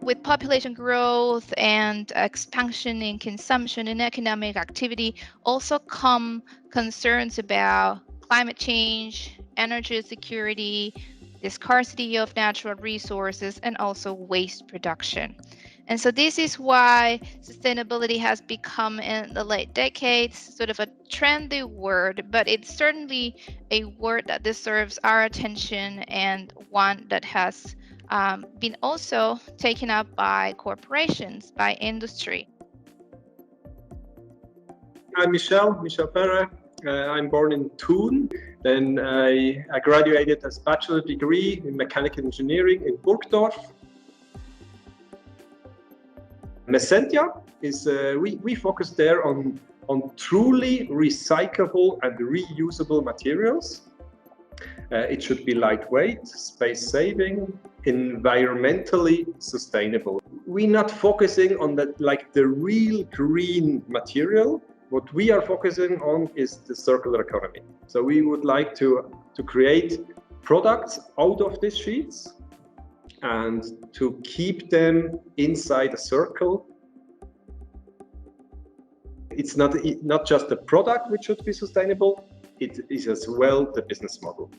with population growth and expansion in consumption and economic activity, also come concerns about climate change, energy security, the scarcity of natural resources, and also waste production. And so this is why sustainability has become in the late decades sort of a trendy word, but it's certainly a word that deserves our attention and one that has been also taken up by corporations, by industry. I'm Michel Perret. I'm born in Thun. Then I graduated as bachelor degree in mechanical engineering in Burgdorf. Messentia is, we focus there on truly recyclable and reusable materials. It should be lightweight, space saving, environmentally sustainable. We're not focusing on the real green material. What we are focusing on is the circular economy. So we would like to create products out of these sheets and to keep them inside a circle. It's not just the product which should be sustainable, it is as well the business model.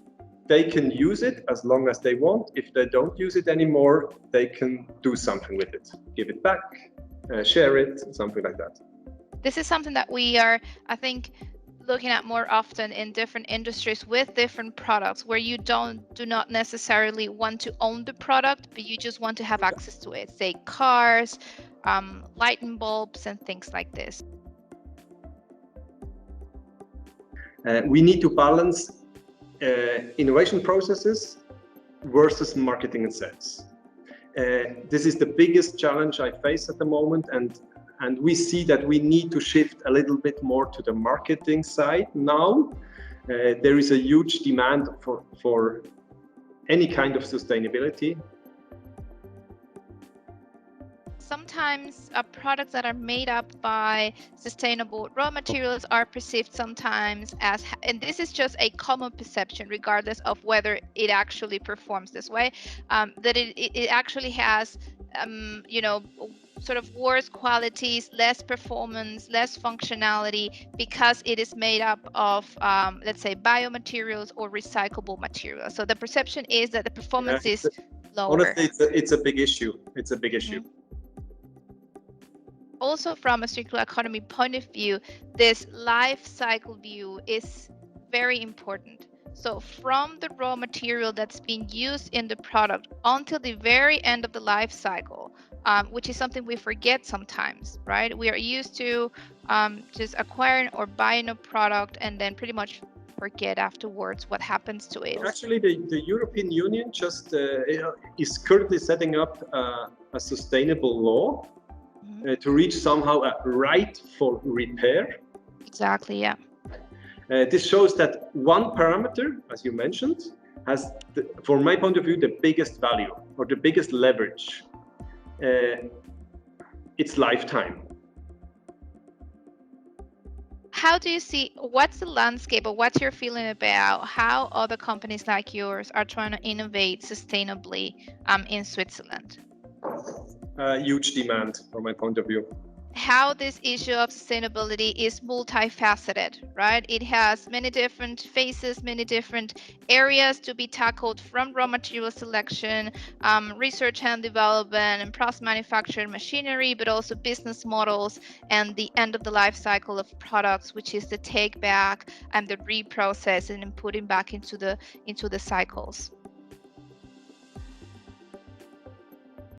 They can use it as long as they want. If they don't use it anymore, they can do something with it. Give it back, share it, something like that. This is something that we are, I think, looking at more often in different industries with different products, where you do not necessarily want to own the product, but you just want to have access to it, say cars, lighting bulbs, and things like this. We need to balance innovation processes versus marketing and sales. This is the biggest challenge I face at the moment, and we see that we need to shift a little bit more to the marketing side now. There is a huge demand for any kind of sustainability. Sometimes products that are made up by sustainable raw materials are perceived sometimes as, and this is just a common perception regardless of whether it actually performs this way, that it actually has sort of worse qualities, less performance, less functionality, because it is made up of, let's say, biomaterials or recyclable materials. So the perception is that the performance is lower. Honestly, it's a big issue. It's a big issue. Mm-hmm. Also, from a circular economy point of view, this life cycle view is very important. So from the raw material that's being used in the product until the very end of the life cycle, which is something we forget sometimes, right? We are used to just acquiring or buying a product and then pretty much forget afterwards what happens to it. Actually, the European Union just is currently setting up a sustainable law to reach somehow a right for repair. Exactly, yeah. This shows that one parameter, as you mentioned, has, from my point of view, the biggest value or the biggest leverage. Its lifetime. How do you see, what's the landscape, or what's your feeling about how other companies like yours are trying to innovate sustainably in Switzerland? Huge demand from my point of view. How this issue of sustainability is multifaceted, right? It has many different phases, many different areas to be tackled, from raw material selection, research and development, and process manufacturing machinery, but also business models and the end of the life cycle of products, which is the take back and the reprocess and then putting back into the cycles.